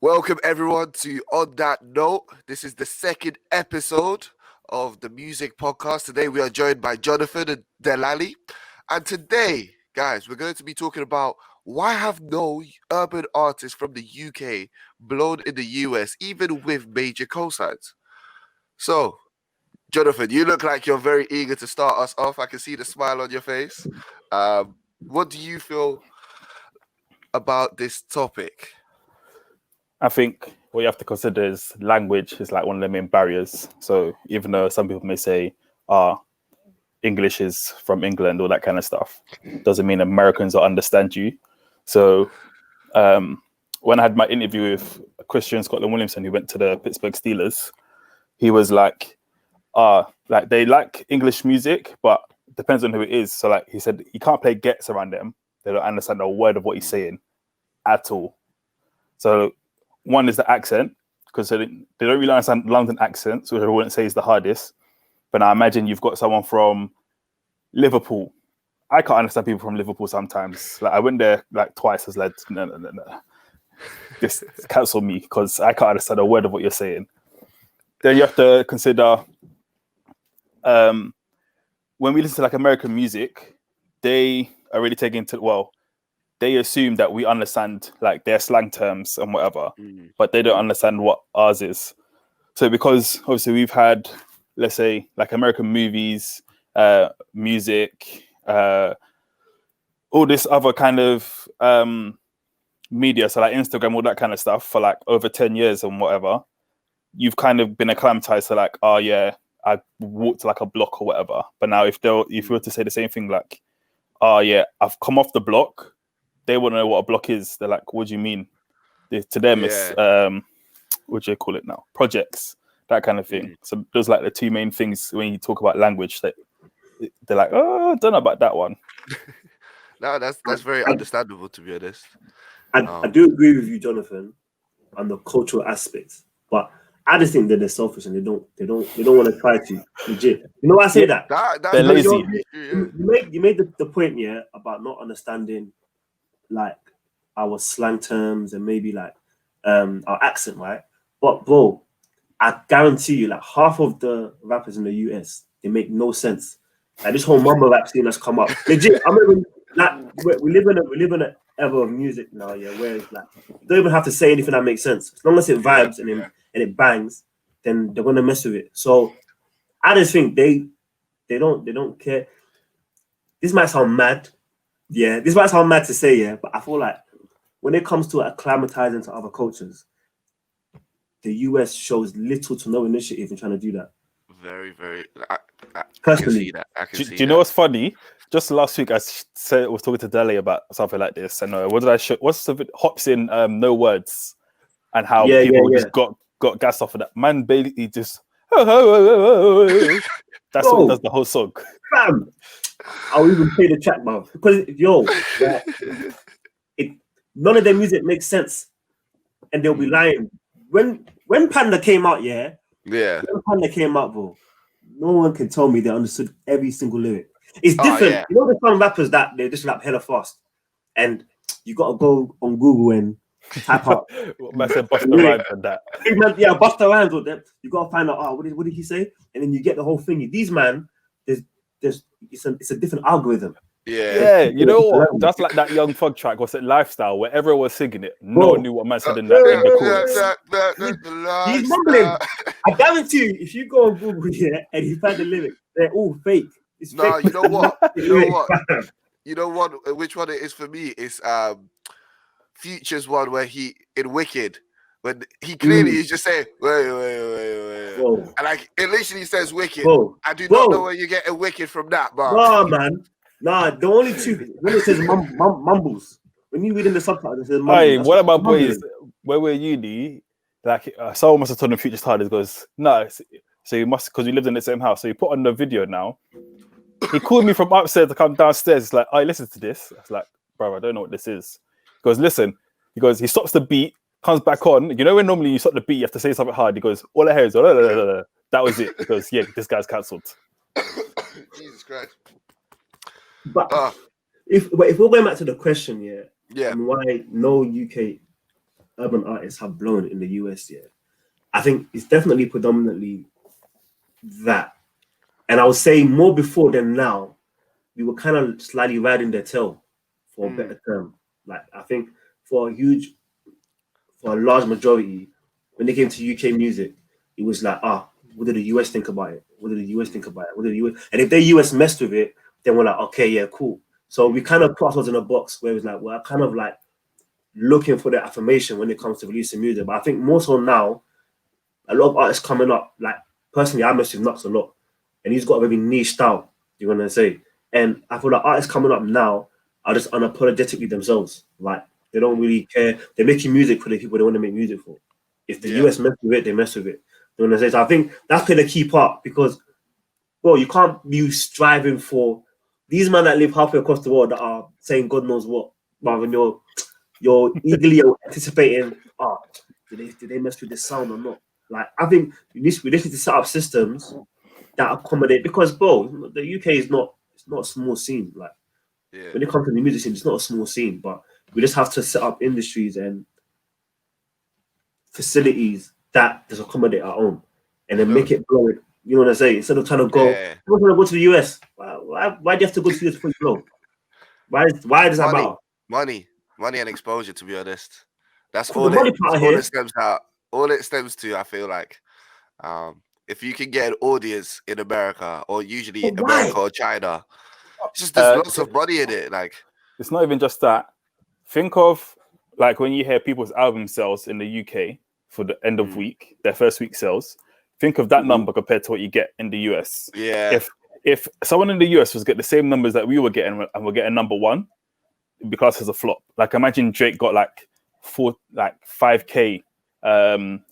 Welcome everyone to On That Note. This is the second episode of the music podcast. Today we are joined by Jonathan and Delali. And today, guys, we're going to be talking about why have no urban artists from the UK blown in the US, even with major cosigns? So, Jonathan, you look like you're very eager to start us off. I can see the smile on your face. What do you feel about this topic? I think what you have to consider is language is like one of the main barriers. So even though some people may say, English is from England, all that kind of stuff, doesn't mean Americans will understand you. So when I had my interview with Christian Scotland Williamson, who went to the Pittsburgh Steelers, he was like they like English music, but it depends on who it is. So like he said, you can't play gets around them. They don't understand a word of what he's saying at all. So one is the accent, because they don't really understand London accents, which I wouldn't say is the hardest. But now imagine you've got someone from Liverpool. I can't understand people from Liverpool sometimes. Like I went there like twice. I was like, no. Just cancel me because I can't understand a word of what you're saying. Then you have to consider when we listen to like American music, they are really taking into they assume that we understand like their slang terms and whatever, but they don't understand what ours is. So because obviously we've had, let's say, like American movies, music, all this other kind of media, so like Instagram, all that kind of stuff for like over 10 years and whatever, you've kind of been acclimatized to like, oh yeah, I walked like a block or whatever. But now if you were to say the same thing, like, oh yeah, I've come off the block, they want to know what a block is. They're like, what do you mean? To them, it's, what do you call it now? Projects, that kind of thing. So those like the two main things when you talk about language, that they're like, oh, I don't know about that one. No, that's very understandable, to be honest. I do agree with you, Jonathan, on the cultural aspects, but I just think that they're selfish and they don't want to try to legit. You know why I say that? They're lazy. You made the point, yeah, about not understanding like our slang terms and maybe like our accent, right? But bro, I guarantee you, like half of the rappers in the US, they make no sense. Like this whole mumble rap scene has come up. Legit, I mean, like we live in an era of music now, yeah, where it's like you don't even have to say anything that makes sense. As long as it vibes and it bangs, then they're gonna mess with it. So I just think they don't care. This might sound mad. Yeah, this might sound mad to say, yeah, but I feel like when it comes to acclimatizing to other cultures, the US shows little to no initiative in trying to do that. Very, very. Personally, Do you know what's funny? Just last week, I was talking to Dele about something like this, and what did I show? What's the Hops in No Words, and how people just got gas off of that. Man, basically just that's what does the whole song. Bam! I'll even play the track, man, because none of their music makes sense, and they'll be lying. When Panda came out, when Panda came out, bro, no one can tell me they understood every single lyric. It's different. You know, there's some rappers that they just rap hella fast, and you gotta go on Google and type up. Busta Rhymes and that. Yeah, Busta Rhymes or them. You gotta find out. What did he say? And then you get the whole thing. These man, it's a different algorithm. Yeah, you know what? That's like that Young Thug track. What's it? Lifestyle, where everyone was singing it. No one knew what man said in the chorus. He's mumbling. I guarantee you, if you go on Google here and you find the lyrics, they're all fake. It's fake. You know what? You know what? Which one it is for me? It's Future's one where he in Wicked, when he clearly is just saying wait, and like it literally says Wicked. I do not know where you get a Wicked from that, but nah, man. Nah, the only two when it says mumbles. When you read in the subtitles, it says mumbles. Hey, one of my boys, where we're uni, like someone must have told him Future's hard. He goes, no, so you must, because we lived in the same house. So you put on the video now. He called me from upstairs to come downstairs. He's like, oh, listen to this. I was like, bro, I don't know what this is. He goes, listen. He goes, he stops the beat, comes back on. You know when normally you stop the beat, you have to say something hard. He goes, all I hear is, that was it. He goes, yeah, this guy's cancelled. Jesus Christ. But if we're going back to the question, and why no UK urban artists have blown in the US, yeah, I think it's definitely predominantly that. And I would say more before than now, we were kind of slightly riding their tail for a Mm, better term. Like I think for a large majority, when they came to UK music, it was like, what did the US think about it? What did the US think mm, about it? What did the US? And if the US messed with it, then we're like, okay, yeah, cool. So we kind of put ourselves in a box where it was like, we're kind of like looking for the affirmation when it comes to releasing music. But I think more so now, a lot of artists coming up. Like personally, I mess with Knox a lot, and he's got a very niche style. You want to say, and I feel like artists coming up now are just unapologetically themselves. Like they don't really care. They're making music for the people they want to make music for. If the yeah. US mess with it, they mess with it. You want to say? So I think that's played a key part because, well, you can't be striving for these men that live halfway across the world that are saying God knows what, but when you're eagerly anticipating, did they mess with the sound or not? Like I think we just need to set up systems that accommodate because bro, the UK is not it's not a small scene. Like Yeah. when it comes to the music scene, it's not a small scene, but we just have to set up industries and facilities that just accommodate our own and You then know. make it blow it. You know what I say? Instead of trying to go, Yeah. I'm going to go to the US. Why do you have to go to the US before you blow? Why does that Money, matter? money, money, and exposure. To be honest, that's For the all it. money That's part all it here, stems out. All it stems to. I feel like, if you can get an audience in America or but usually why? America or China, it's just there's Uh, lots of money in it. Like, it's not even just that. Think of like when you hear people's album sales in the UK for the end of mm, week, their first week sales. Think of that Mhm. number compared to what you get in the US. yeah, If if someone in the US was get the same numbers that we were getting and we're getting number one, because it's a flop. Like imagine Drake got like 5K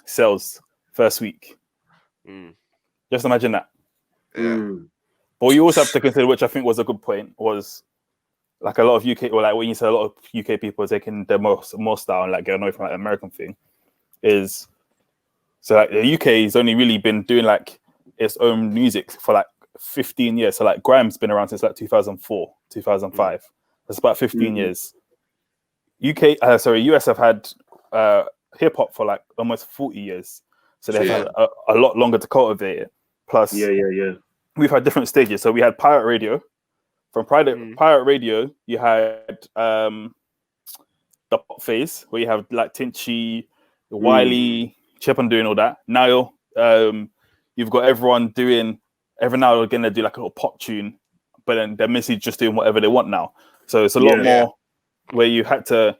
sales first week. mm, Just imagine that. yeah, Mm. But you also have to consider, which I think was a good point, was like a lot of UK, or like when you say a lot of UK people are taking their more style and like getting away from like the American thing, is so like the UK has only really been doing like its own music for like 15 years. So like Grime's been around since like 2004, mm, 2005. That's about 15 Mm. years. US have had hip hop for like almost 40 years. So they've yeah, had a lot longer to cultivate it. Yeah, Plus, yeah, yeah. we've had different stages. So we had pirate radio. From mm, pirate radio, you had the pop phase where you have like Tinchy, Mm. mm, Wiley, Chip and doing all that. Now you've got everyone doing every now and again they do like a little pop tune, but then they're mostly just doing whatever they want now. So it's a lot Yeah. yeah, more where you had to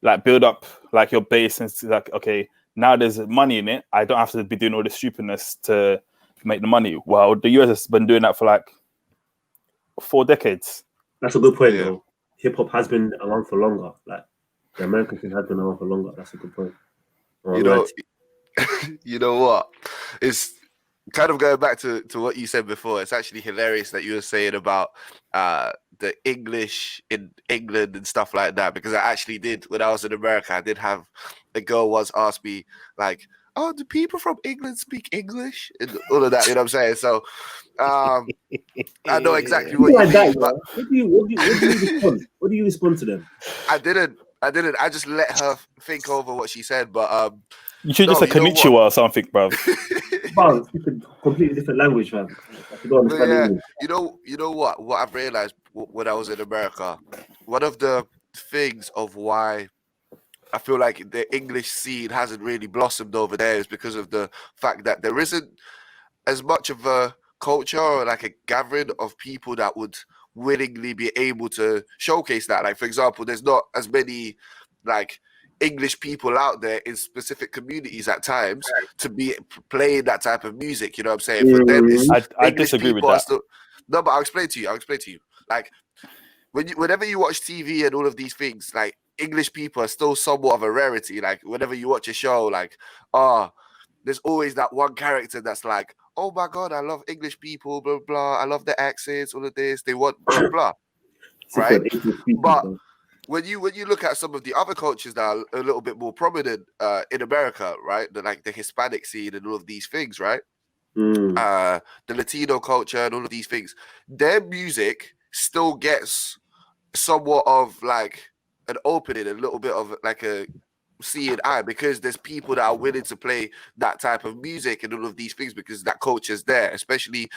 like build up like your base and it's like okay, now there's money in it. I don't have to be doing all this stupidness to make the money. Well, the US has been doing that for like 4 decades. That's a good point, yeah. though. Hip hop has been around for longer. Like the American thing has been around for longer. That's a good point. I You won't lie know, to you know what? It's kind of going back to what you said before. It's actually hilarious that you were saying about the English in England and stuff like that because I actually did when I was in America. I did have a girl once ask me like, "Oh, do people from England speak English?" and all of that. You know what I'm saying? So um, I know exactly you. what you Like that, mean, yeah. but What do you respond? What do you respond to them? I didn't. I didn't. I just let her think over what she said. But You should just no, say you know what? konnichiwa or something, bruv. Wow, speak a completely different language, man. Like, you don't But understand yeah, English. you know what? What I've realized when I was in America, one of the things of why I feel like the English scene hasn't really blossomed over there is because of the fact that there isn't as much of a culture or like a gathering of people that would willingly be able to showcase that. Like, for example, there's not as many like English people out there in specific communities at times to be playing that type of music. You know what I'm saying? For them, it's Mm. I English disagree with people are that. still. No, but I'll explain to you. I'll explain to you. Like whenever you watch TV and all of these things, like English people are still somewhat of a rarity. Like whenever you watch a show, like there's always that one character that's like, oh my god, I love English people, blah blah. I love their accents, all of this. They want blah blah, right? Different English speakers, But man. when you look at some of the other cultures that are a little bit more prominent in America, right? Like the Hispanic scene and all of these things, right? Mm. The Latino culture and all of these things, their music still gets somewhat of like an opening, a little bit of like a seeing eye because there's people that are willing to play that type of music and all of these things because that culture's there, especially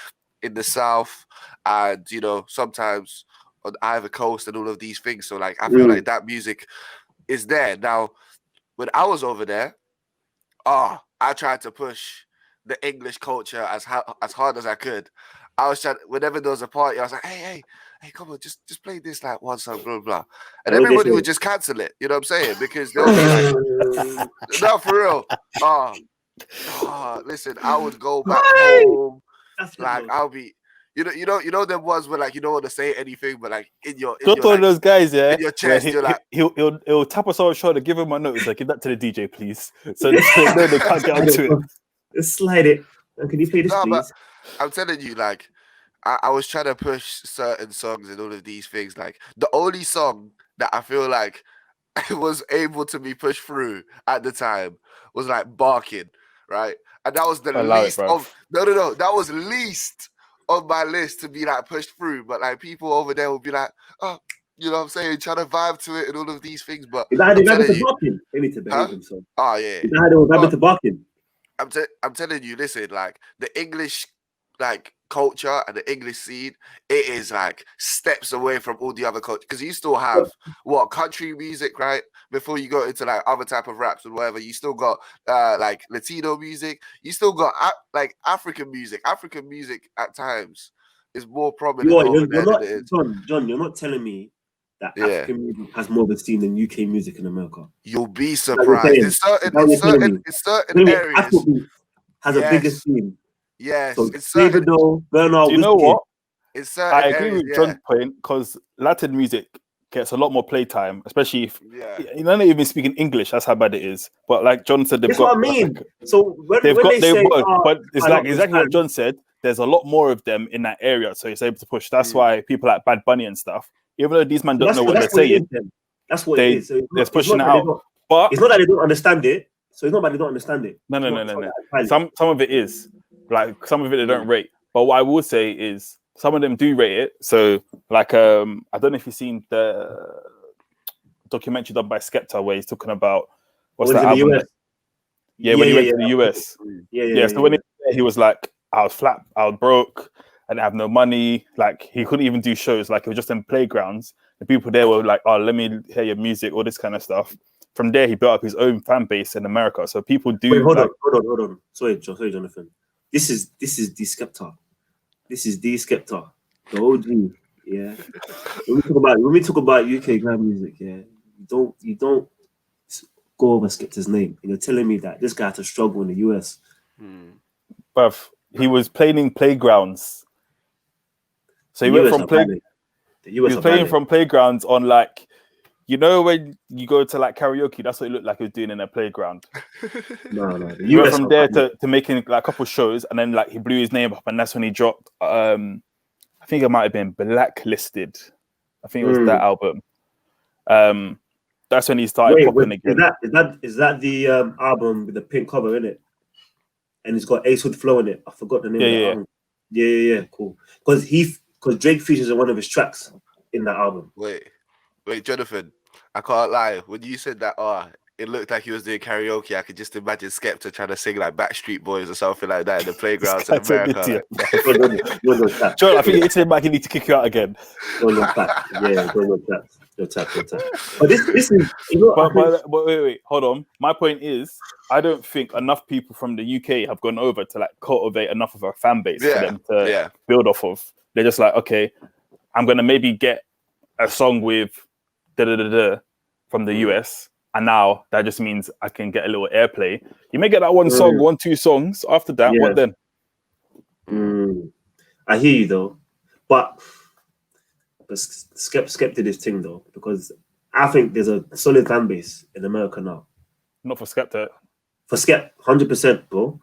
in the South and, you know, sometimes on either coast and all of these things. So, like, I feel like that music is there. Now, when I was over there, I tried to push the English culture as hard as I could. I was trying, whenever there was a party, I was like, hey, come on, just play this like one song, blah, blah, blah. And everybody would just cancel it, you know what I'm saying? Because they'll be like, no, for real. Listen, I would go back home, like I'll be, you know them ones where like you don't want to say anything, but like in your Just one of those guys, yeah. in your chest, you're like he'll tap us on the shoulder, give him a note, he's like, give that to the DJ, please. So they know they can't get onto it. Just slide it. Can you play this, please? But I'm telling you, like, I was trying to push certain songs and all of these things. Like, the only song that I feel like was able to be pushed through at the time was like Barking, right? And that was the least of no. That was least on my list to be like pushed through. But like people over there would be like, oh, you know what I'm saying, trying to vibe to it and all of these things. But is that how they vibe to Barking? They need to behave themselves. Oh yeah. Is that how they vibe to Barking? I'm telling you, listen, like the English like culture and the English scene, it is like steps away from all the other cultures because you still have country music, right? Before you go into like other type of raps and whatever, you still got like Latino music, you still got like African music. African music at times is more prominent over there than it is. John, you're not telling me that African music has more of a scene than UK music in America. You'll be surprised. In certain areas, Afrobeat has a bigger scene. Yes, so it's certain. Bernard, you know what? It's I agree with John's point because Latin music gets a lot more playtime, especially if you're not even speaking English. That's how bad it is. But like John said, that's what I mean. Like, so when they work, but it's like exactly what John said. There's a lot more of them in that area, so it's able to push. That's why people like Bad Bunny and stuff, even though these men don't know what they're saying, that's what it is. So they're pushing it out. But it's not that they don't understand it. So it's not that they don't understand it. No. Some of it is. Like some of it they don't rate, but what I will say is some of them do rate it. So like I don't know if you've seen the documentary done by Skepta where he's talking about what's that album? When he went to the US. So when he was like, I was flat, I was broke, I didn't have no money. Like he couldn't even do shows. Like it was just in playgrounds. The people there were like, oh, let me hear your music, all this kind of stuff. From there, he built up his own fan base in America. So people do. Wait, hold on. Sorry, Jonathan. This is the Skepta. This is the Skepta, the OG. Yeah. When we talk about UK glam music, yeah, you don't go over Skepta's name. You're telling me that this guy had to struggle in the US. Bruv, he was playing in playgrounds. So he went from he was playing from playgrounds on like, you know, when you go to like karaoke, that's what it looked like he was doing in a playground. No. He went from there to making like a couple shows, and then like he blew his name up, and that's when he dropped. I think it might have been Blacklisted. I think it was that album. That's when he started popping again. Is that the album with the pink cover in it? And it's got Ace Hood Flow in it. I forgot the name of the album. Yeah, cool. Because Drake features in one of his tracks in that album. Wait, Jonathan, I can't lie. When you said that, it looked like he was doing karaoke, I could just imagine Skepta trying to sing like Backstreet Boys or something like that in the playgrounds in America. John, I think it's him back. He need to kick you out again. Go tap. But this is, you know. But wait, hold on. My point is, I don't think enough people from the UK have gone over to like cultivate enough of a fan base for them to build off of. They're just like, okay, I'm gonna maybe get a song with from the US, and now that just means I can get a little airplay. You may get that one song, 1-2 songs. After that, what then? I hear you though, but Skep did his thing though, because I think there's a solid fan base in America now. Not for Skepta. For Skep, 100%, bro.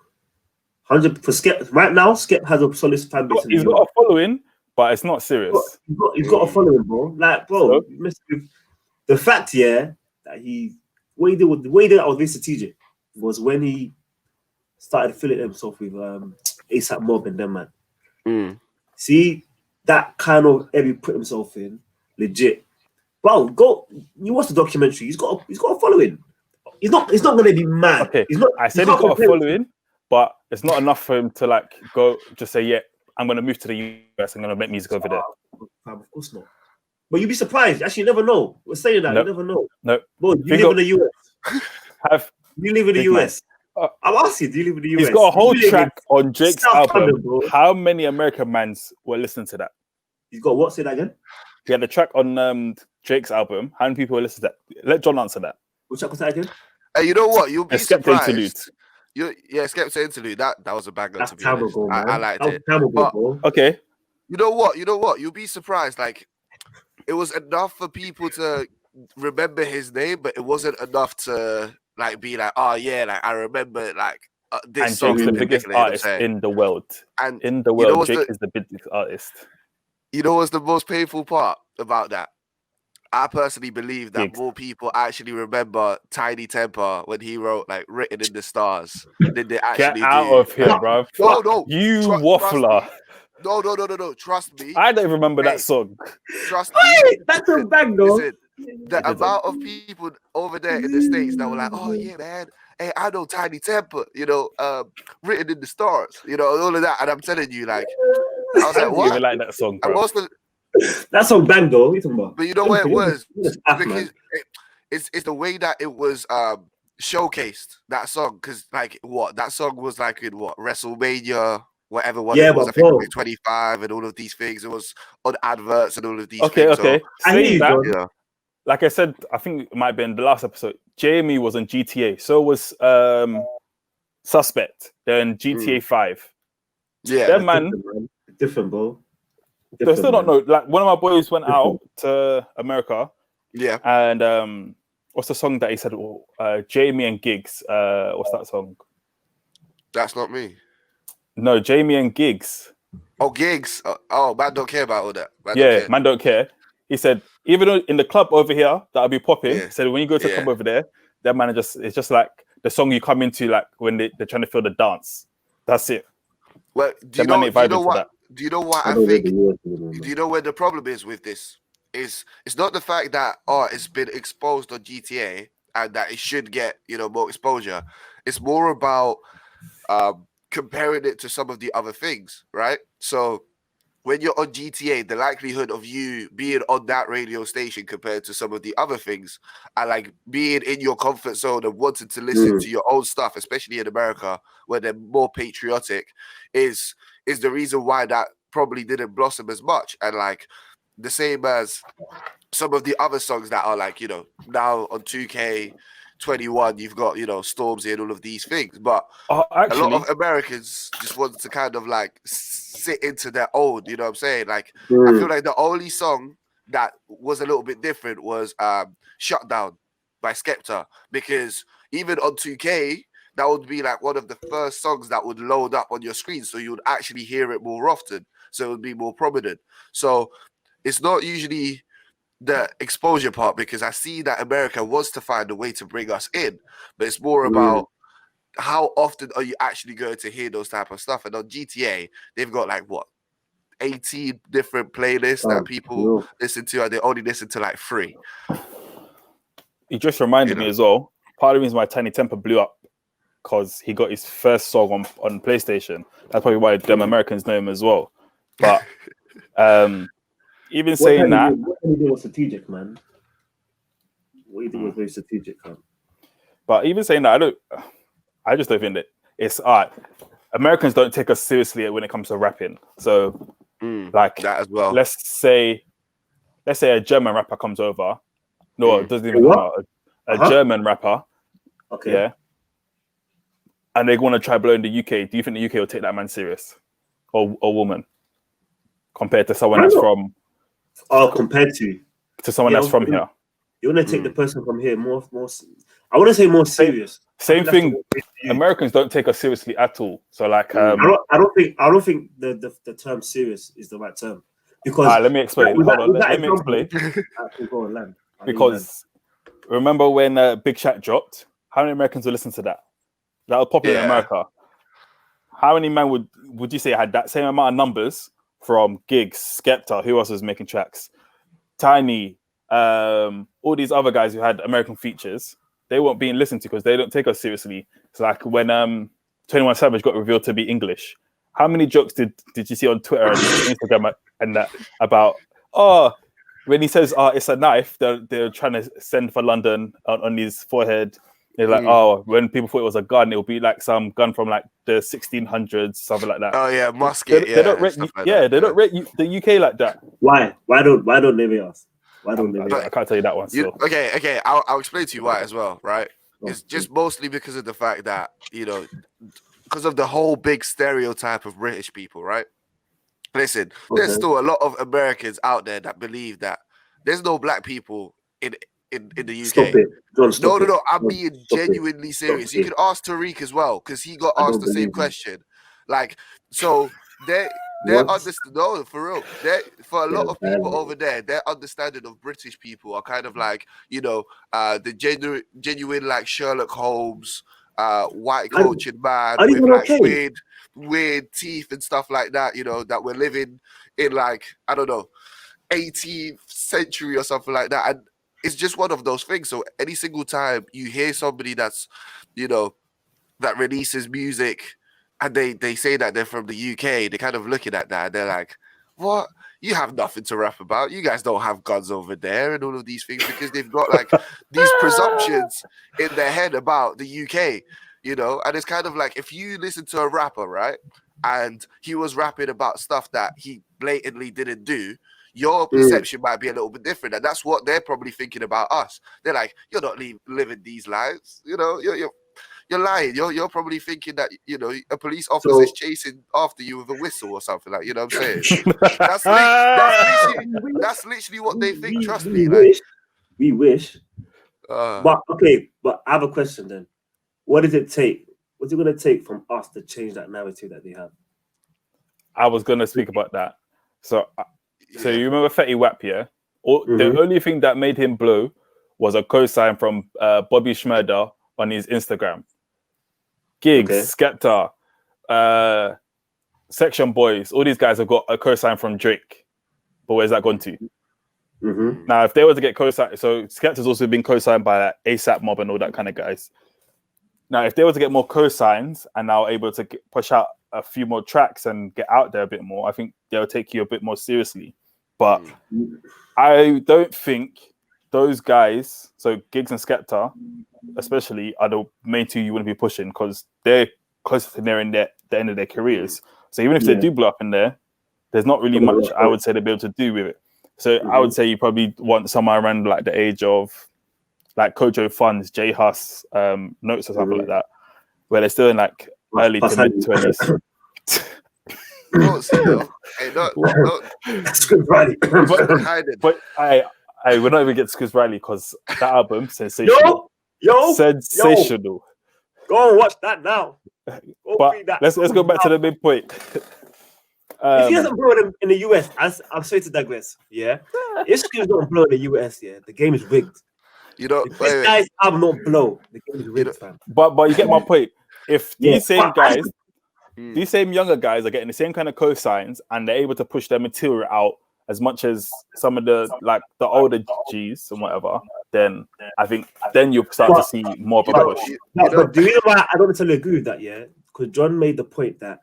100 for Skep right now. Skep has a solid fan base. He's got a following, but it's not serious. He's got a following, bro. Like, bro, the fact, that the way he did that was very strategic was when he started filling himself with ASAP Mob and them, man. See that kind of area he put himself in, legit. Bro, you watch the documentary. He's got a following. He's not going to be mad. Okay, He's not. I you said can't he's got a compare- following, but it's not enough for him to like go just say, yeah, I'm gonna move to the US. I'm gonna make music over there. Fam, of course not. But you'd be surprised. Actually, you never know. We're saying that. Nope. You never know. No, Bro, you Think live of- in the US. have You live in the Big man. US. I'm asking, do you live in the US? he's got a whole You live in track on Drake's South album. London, bro. How many American mans were listening to that? He's got what? Say that again. He had a track on Drake's album. How many people were listening to that? Let John answer that. Which track was that again? Hey, you know what? You'll be A Skepta interlude. surprised. Skepta interlude. That was a banger, That's to be honest. terrible, man. I liked That was it. terrible, But- bro. Okay, You know what? You'll be surprised. Like, it was enough for people to remember his name, but it wasn't enough to like be like, oh yeah, like I remember like this and song Jake's the in biggest particular, you know what I'm artist saying? in the world. And In the you know world, what's Jake the- is the biggest artist. you know what's the most painful part about that? I personally believe that Gigs. more people actually remember Tiny Temper when he wrote like "Written in the Stars" than they actually Get out do. of here, Like, bro. no, You trust waffler. me. No. Trust me. I don't remember Hey. that song. Trust me. Hey, that's a bang, though. Listen, the amount of people over there in the States that were like, oh yeah, man, hey, I know Tiny Temper, Written in the Stars, all of that. And I'm telling you, like, I was I like, don't what? even like that song, And bro. most of, That's a bang, though. What are you talking about? but you know where it was? It's Af, man. Because it's the way that it was showcased, that song. Because like that song was like in WrestleMania, whatever one Yeah, it was. I but think bro. like 25 and all of these things. It was on adverts and all of these Okay, things. okay. I hear Saying you, that, John. So, yeah. like I said, I think it might have been the last episode. Jamie was on GTA. So was Suspect. They're in GTA 5. Yeah. Them man, Different, bro. they still don't man. know. Like one of my boys went out to America, Yeah. and what's the song that he said? Jamie and Gigs. What's that song? That's not me. No, Jamie and Gigs. Oh, gigs. Oh, man, don't care about all that. Man, don't Yeah, care. man, don't care. He said, even though in the club over here that'll be popping. Yeah. He said when you go to the club over there, that man it's just like the song you come into, like when they're trying to feel the dance. That's it. Well, The man ain't vibing to what? that. Do you know what I don't know think? the words, man. Do you know where the problem is with this? It's not the fact that it's been exposed on GTA and that it should get more exposure. It's more about comparing it to some of the other things, right? So when you're on GTA, the likelihood of you being on that radio station compared to some of the other things, and like being in your comfort zone and wanting to listen to your own stuff, especially in America where they're more patriotic, is the reason why that probably didn't blossom as much. And like the same as some of the other songs that are like, now on 2K21, you've got, Stormzy and all of these things. But a lot Actually, of Americans just want to kind of like sit into their own, you know what I'm saying? Like, I feel like the only song that was a little bit different was Shutdown by Skepta, because even on 2K, that would be like one of the first songs that would load up on your screen. So you would actually hear it more often. So it would be more prominent. So it's not usually the exposure part, because I see that America wants to find a way to bring us in, but it's more about how often are you actually going to hear those type of stuff. And on GTA, they've got like 18 different playlists that people listen to, and they only listen to like 3. he just reminded me as well. Part of the reason why Tiny Temper blew up because he got his first song on PlayStation. That's probably why them Americans know him as well. But even saying that, what you do was strategic, man. What you do was very strategic, man. but even saying that, I just don't think that it's all right. Americans don't take us seriously when it comes to rapping. So, like that as well. let's say a German rapper comes over. No, it doesn't even come out. A German rapper. Okay. Yeah. And they want to try blow in the UK. Do you think the UK will take that man serious, or woman, compared to someone that's from? Compared to someone that's from here. You want to take the person from here more. I want to say more serious. Same thing. Americans don't take us seriously at all. So like, I don't think the term serious is the right term, because let me explain. Hold on, let me explain. Go on, land. Because remember when Big Shaq dropped? How many Americans would listen to that? That was popular in America. How many men would you say had that same amount of numbers from Gigs, Skepta, who else was making tracks? Tiny, all these other guys who had American features. they weren't being listened to because they don't take us seriously. It's like when 21 Savage got revealed to be English. How many jokes did you see on Twitter and Instagram and that about when he says it's a knife, they're trying to send for London on his forehead. They're like, when people thought it was a gun, it'll be like some gun from like the 1600s, something like that. Oh yeah, musket. They don't rate they don't rate the UK like that. Why don't they ask? Why don't they? I can't tell you that one. So. Okay. I'll explain to you why as well. Right? It's just mostly because of the fact that because of the whole big stereotype of British people, right? Listen, there's still a lot of Americans out there that believe that there's no black people in the UK. Stop it. No. I'm being genuinely serious. You can ask Tariq as well because he got asked the same question. Like, so they're no, for real. For a lot of people over there, their understanding of British people are kind of like the genuine like Sherlock Holmes, white cultured man with like weird teeth and stuff like that. That we're living in like I don't know, 18th century or something like that, and it's just one of those things. So any single time you hear somebody that's that releases music and they say that they're from the UK, they're kind of looking at that and they're like, what? You have nothing to rap about. You guys don't have guns over there and all of these things because they've got like these presumptions in their head about the UK, and it's kind of like if you listen to a rapper, right, and he was rapping about stuff that he blatantly didn't do, your perception might be a little bit different, and that's what they're probably thinking about us. They're like, you're not living these lives, you're lying. You're probably thinking that a police officer is chasing after you with a whistle or something, like what I'm saying. that's literally what they think. Trust me. We wish. But I have a question then. What does it take? What's it going to take from us to change that narrative that they have? I was going to speak about that. So you remember Fetty Wap, yeah? The only thing that made him blow was a cosign from Bobby Schmurder on his Instagram. Gigs, Skepta, Section Boys, all these guys have got a cosign from Drake. But where's that gone to? Now, if they were to get cosigned, so Skepta's also been cosigned by like, ASAP Mob and all that kind of guys. Now, if they were to get more cosigns and now able to push out a few more tracks and get out there a bit more, I think they'll take you a bit more seriously. But I don't think those guys, so Giggs and Skepta, especially, are the main two you want to be pushing because they're closer to nearing the end of their careers. So even if they do blow up in there, there's not really much I would say they'll be able to do with it. So I would say you probably want somewhere around like the age of like Kojo Funds, J Hus, Notes or something like that, where they're still in like early to mid-20s. But we're not even getting Squiz Riley because that album, sensational. Sensational. Go watch that now. But let's go back to the main point. If he hasn't blown in the US, I'm sorry to digress. Yeah, if Squiz don't blow in the US, the game is rigged. If this guy's album don't blow, the game is rigged, fam. But you get my point. If these same guys, these same younger guys are getting the same kind of cosigns and they're able to push their material out as much as some of the older G's and whatever, then I think then you'll start to see more of a push. But the reason why I don't necessarily agree with that, because John made the point that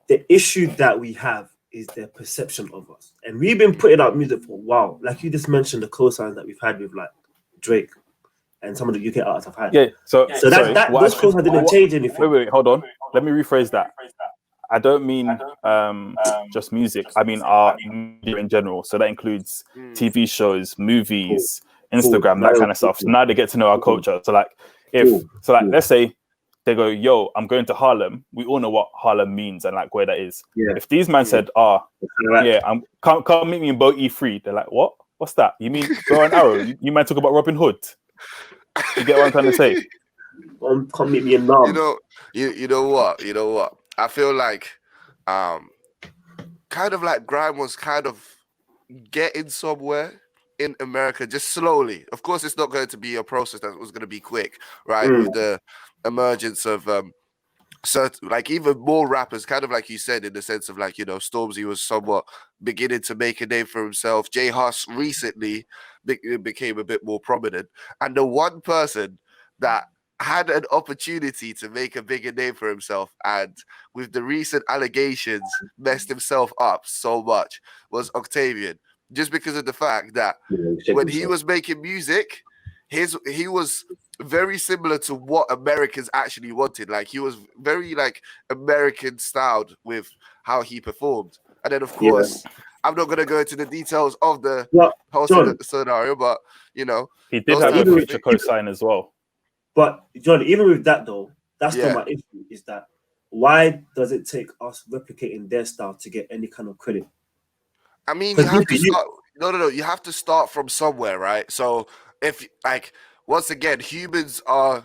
the issue that we have is their perception of us. And we've been putting out music for a while. Like you just mentioned the cosigns that we've had with like Drake and some of the UK artists have had. Yeah, so those cosigns didn't change anything. Wait, hold on. Let me rephrase that. I don't mean just music. I mean art, media in general. So that includes TV shows, movies, Instagram, that kind of stuff. So now they get to know our culture. So let's say they go, yo, I'm going to Harlem. We all know what Harlem means and like where that is. Yeah. If these men said, come meet me in Boat E3, they're like, what? What's that? You mean Bow and Arrow? You might talk about Robin Hood. You get what I'm trying to say? Come meet me in Nam. You know what? I feel like kind of like grime was kind of getting somewhere in America just slowly. Of course, it's not going to be a process that was going to be quick, right? With the emergence of so like even more rappers, kind of like you said, in the sense of like, Stormzy was somewhat beginning to make a name for himself. J Hus recently became a bit more prominent, and the one person that had an opportunity to make a bigger name for himself, and with the recent allegations messed himself up so much, was Octavian, just because of the fact that when he was making music, he was very similar to what Americans actually wanted. Like he was very like American styled with how he performed. And then of course, I'm not gonna go into the details of the whole John, scenario, but He did those have type a of future co-sign as well. but John, even with that though, that's not Yeah. my issue. Is that why does it take us replicating their style to get any kind of credit? I mean, you Because have to start. No. You have to start from somewhere, right? So if like once again, humans are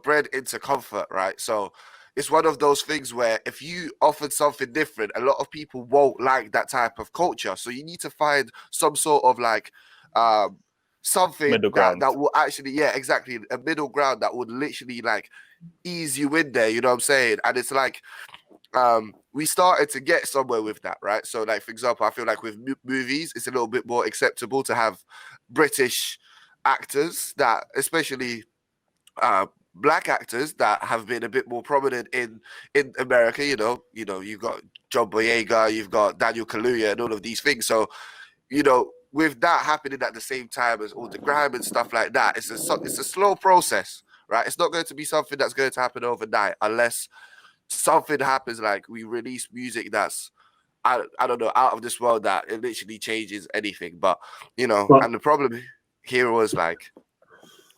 bred into comfort, right? So it's one of those things where if you offered something different, a lot of people won't like that type of culture. So you need to find some sort of like something Middle that ground. will actually, yeah, exactly, a middle ground that would literally like ease you in there. You know what I'm saying? And it's like we started to get somewhere with that, right? So, like for example, I feel like with movies, it's a little bit more acceptable to have British actors that, especially black actors that have been a bit more prominent in America. You've got John Boyega, you've got Daniel Kaluuya, and all of these things. So, with that happening at the same time as all the grime and stuff like that, it's a slow process, right? It's not going to be something that's going to happen overnight unless something happens, like we release music that's I don't know, out of this world, that it literally changes anything. But and the problem here was like,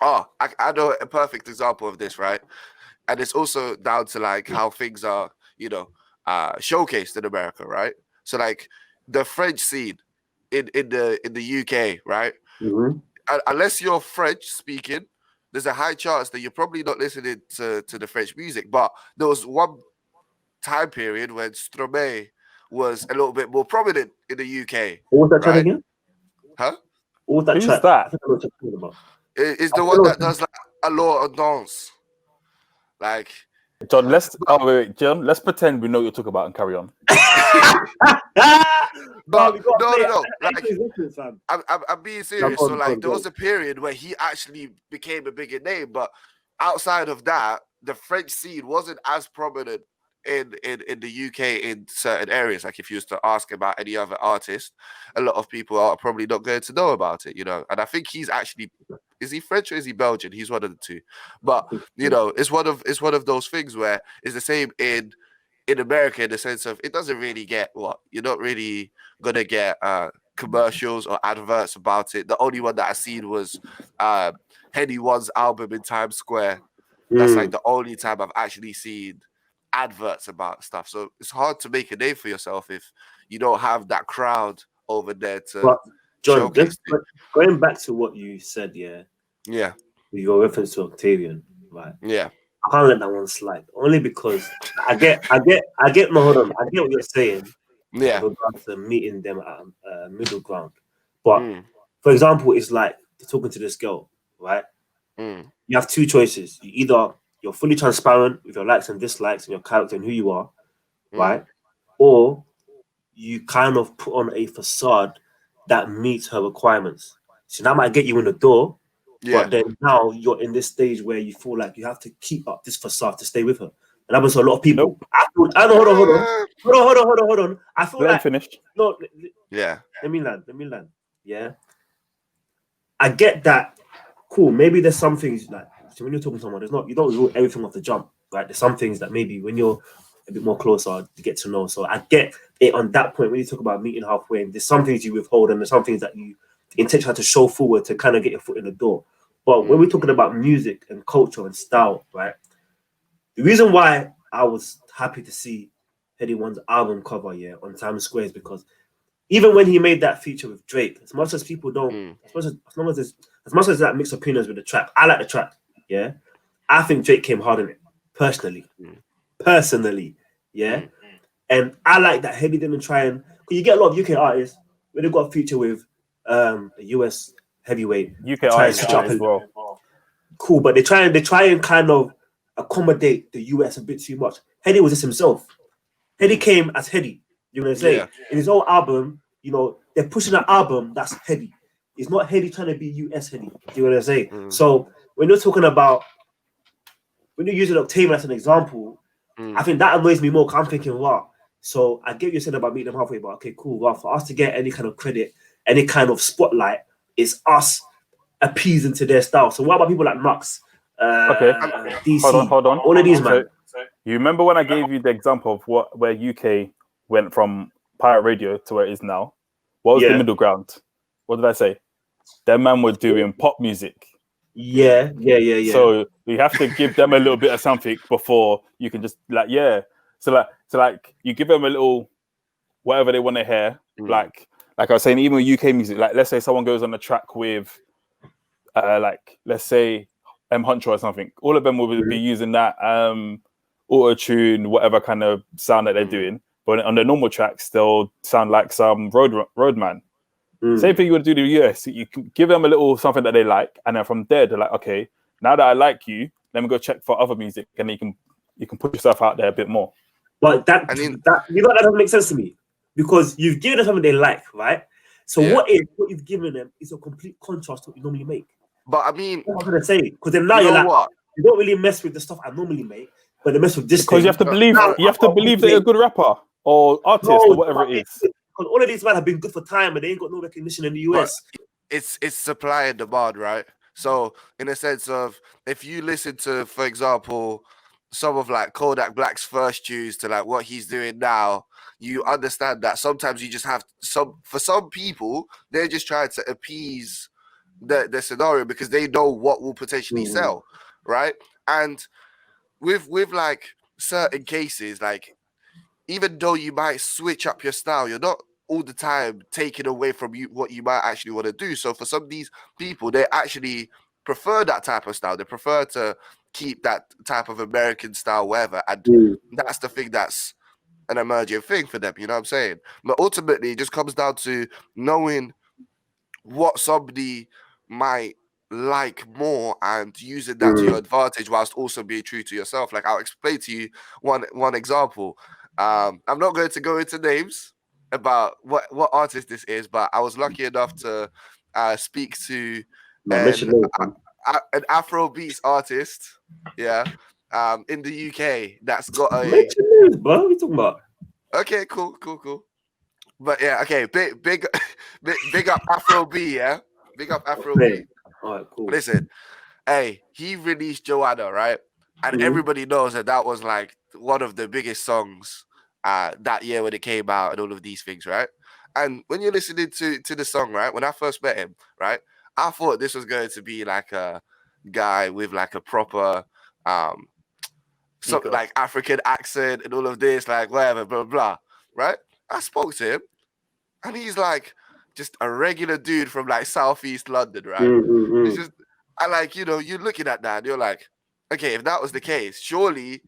I know a perfect example of this, right? And it's also down to like how things are, showcased in America, right? So like the French scene in the UK, right? Unless you're French speaking, there's a high chance that you're probably not listening to the French music. But there was one time period when Stromae was a little bit more prominent in the UK. What was that track right? again? Huh? What was that Who's track? that? I think I know what you're talking about. It's the one that does like a lot of dance. Like John, John, let's pretend we know what you're talking about and carry on. no. Like, I'm being serious. Go So on, like go there on. was a period where he actually became a bigger name, but outside of that, the French scene wasn't as prominent in the UK in certain areas. Like if you was to ask about any other artist, a lot of people are probably not going to know about it, And I think he's actually, is he French or is he Belgian? He's one of the two. But it's one of those things where it's the same in America, in the sense of it doesn't really get you're not really gonna get commercials or adverts about it. The only one that I seen was Henny One's album in Times Square. That's like the only time I've actually seen adverts about stuff. So it's hard to make a name for yourself if you don't have that crowd over there to But John, showcase just going back to what you said, yeah, with your reference to Octavian, right? yeah, I can't let that one slide. Only because I get no, hold on. I get what you're saying yeah, with regards to meeting them at middle ground. But mm, for example, it's like talking to this girl, right? mm, You have two choices. You're fully transparent with your likes and dislikes and your character and who you are, right? Or you kind of put on a facade that meets her requirements. So that might get you in the door, yeah. but then now you're in this stage where you feel like you have to keep up this facade to stay with her. And that happens to a lot of people. Nope. I know, hold on. I feel Let him like finish. no. Yeah. Let me land. Yeah, I get that. Cool. Maybe there's some things like so when you're talking to someone, you don't rule everything off the jump, right? There's some things that maybe when you're a bit more closer to get to know. So I get it on that point when you talk about meeting halfway. There's some things you withhold, and there's some things that you intentionally have to show forward to kind of get your foot in the door. But when we're talking about music and culture and style, right? The reason why I was happy to see Heady One's album cover, on Times Square is because even when he made that feature with Drake, as much as people don't, as much as that mixed opinions with the track, I like the track. Yeah, I think Drake came hard on it personally, yeah. And I like that Heady didn't try and because you get a lot of UK artists when they got a feature with a US heavyweight, UK try and artists switch up as well. cool, but they try and kind of accommodate the US a bit too much. Heady was just himself. Heady came as Heady. You know what I'm saying? Yeah. In his own album, you know, they're pushing an album that's Heady. It's not Heady trying to be US Heady. Do you know what I'm saying? So when you're talking about, when you're using Octavian as an example, I think that annoys me more. Cause I'm thinking, wow. So I get you said about meeting them halfway, but okay, cool. Well, for us to get any kind of credit, any kind of spotlight, it's us appeasing to their style. So what about people like Nux, Okay. DC, Hold on. all of these, man? You remember when I gave you the example of where UK went from pirate radio to where it is now? What was the middle ground? What did I say? Them man were doing pop music. Yeah. So you have to give them a little bit of something before you can just So you give them a little whatever they want to hear. Like I was saying, even with UK music, like let's say someone goes on a track with like let's say M Huncho or something. All of them will be using that auto tune, whatever kind of sound that they're doing. But on the normal tracks, they'll sound like some roadman. Same thing you would do to the US. You can give them a little something that they like, and then from there they're like, okay, now that I like you, let me go check for other music, and you can put yourself out there a bit more. But that doesn't make sense to me, because you've given them something they like, right? So what you've given them is a complete contrast to what you normally make. But I mean, what I'm gonna say, because then now you're like, what? You don't really mess with the stuff I normally make, but they mess with this. Because you have to believe that you're a good rapper or artist or whatever it is. Because all of these men have been good for time, and they ain't got no recognition in the US. But it's supply and demand, right? So in a sense of, if you listen to, for example, some of like Kodak Black's first tunes to like what he's doing now, you understand that sometimes you just have for some people, they're just trying to appease the scenario because they know what will potentially sell, right? And with like certain cases, like even though you might switch up your style, you're not all the time taking away from you what you might actually want to do. So for some of these people, they actually prefer that type of style. They prefer to keep that type of American style, whatever. And that's the thing that's an emerging thing for them, you know what I'm saying? But ultimately, it just comes down to knowing what somebody might like more and using that to your advantage whilst also being true to yourself. Like, I'll explain to you one example. I'm not going to go into names about what artist this is, but I was lucky enough to speak to an Afro beats artist, in the UK that's got a. Mention names, bro. What are you talking about? Okay, cool. But yeah, okay, big up Afro B, yeah? Big up Afro B. All right, cool. Listen, hey, he released Joanna, right? And everybody knows that was like one of the biggest songs that year when it came out and all of these things, right? And when you're listening to the song, right, when I first met him, right, I thought this was going to be like a guy with like a proper like African accent and all of this, like whatever, blah, blah, right? I spoke to him and he's like just a regular dude from like Southeast London, right? It's just, I like, you know, you're looking at that and you're like, okay, if that was the case, surely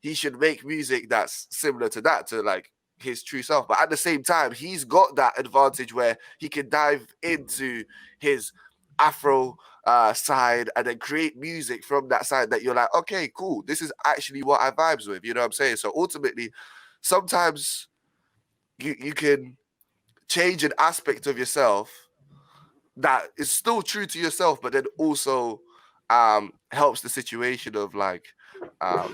he should make music that's similar to that, to like his true self. But at the same time, he's got that advantage where he can dive into his Afro side and then create music from that side that you're like, okay, cool, this is actually what I vibes with, you know what I'm saying? So ultimately, sometimes you can change an aspect of yourself that is still true to yourself, but then also helps the situation of like I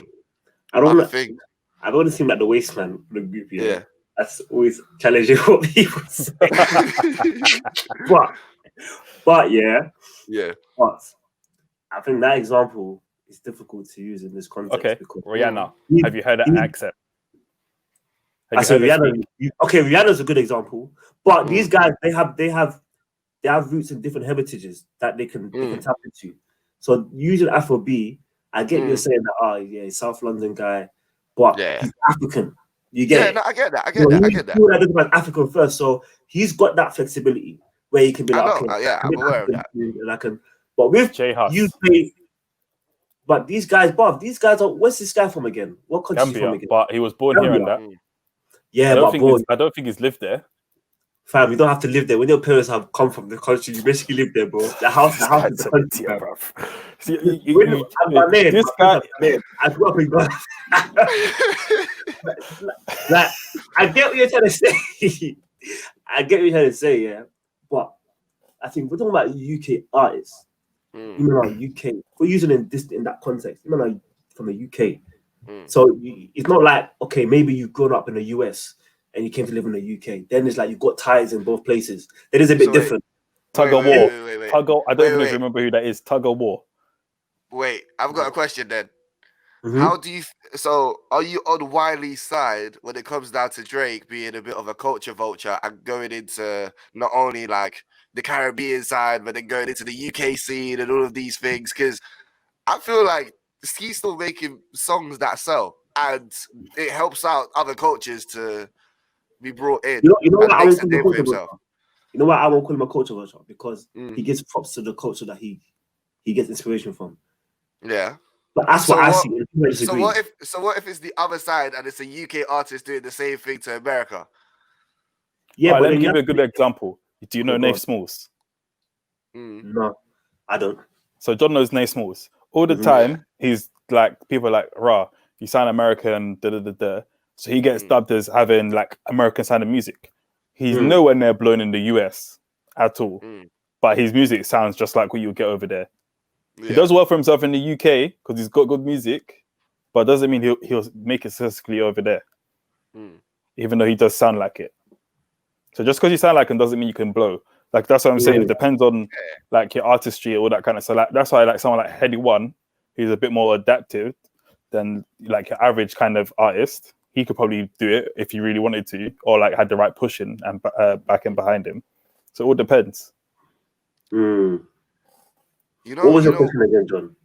don't other things. I don't seem like the waste man for the group, yeah. That's always challenging what people say. but yeah. But I think that example is difficult to use in this context. Okay, because Rihanna. Have you heard that accent? Rihanna's a good example. But these guys, they have roots in different heritages that they can tap into. So using Afro B, I get you saying that, he's South London guy, but he's African. You get it? No, I get that. I get that. People that look like African first, so he's got that flexibility where he can be like, I'm aware of that. And I can, but with UK, but these guys are. Where's this guy from again? What country is he from again? But he was born here and that. Yeah, I don't think he's lived there. Fam, you don't have to live there. When your parents have come from the country, you basically live there, bro. The house This is guy's the a country, idiot, fam. bro. See, When I'm Ghanaian, this my guy, parents are Ghanaian. I grew up in Ghana. Like, I get what you're trying to say. I get what you're trying to say, yeah. But I think we're talking about UK artists. You Mm, know, like UK. We're using it in that context. You know, like from the UK. mm. So it's not like, okay, maybe you've grown up in the US and you came to live in the UK. Then it's like you've got ties in both places. It is a bit So wait, different. Tug of wait, War. wait, wait, wait, Tug of, I don't wait, even know if you wait, remember who that is. Tug of War. wait. I've got a question then. Mhm. How do you? So, are you on Wiley's side when it comes down to Drake being a bit of a culture vulture and going into not only like the Caribbean side, but then going into the UK scene and all of these things? Because I feel like he's still making songs that sell, and it helps out other cultures to be brought in You know what and I makes won't a call him a name for culture himself. vulture? You know why I won't call him a culture vulture? Because he Mm, gives props to the culture that he gets inspiration from. yeah. But that's what So I what? see. And people So disagree. what if? So what if it's the other side and it's a UK artist doing the same thing to America? Yeah, All right, but let me then you give have you a to good example. Do you know okay, go Nate on. Smalls? Mm, No, I don't. So John knows Nate Smalls. All the Mhm. yeah. time, he's like, people are like, rah, you sound American, da da da da. So he gets Mm, dubbed as having like American sounding music. He's Mm. nowhere near blown in the US at all. mm, But his music sounds just like what you get over there. He yeah. does well for himself in the UK because he's got good music, but doesn't mean he'll make it successfully over there, Mm, even though he does sound like it. So just because you sound like him doesn't mean you can blow. Like that's what I'm saying. It Mm. depends on like your artistry, all that kind of. So like that's why like someone like Heady One, who's a bit more adaptive than like your average kind of artist. He could probably do it if he really wanted to, or like had the right pushing and backing behind him. So it all depends. Mm. you What know. was You your know. question again, John?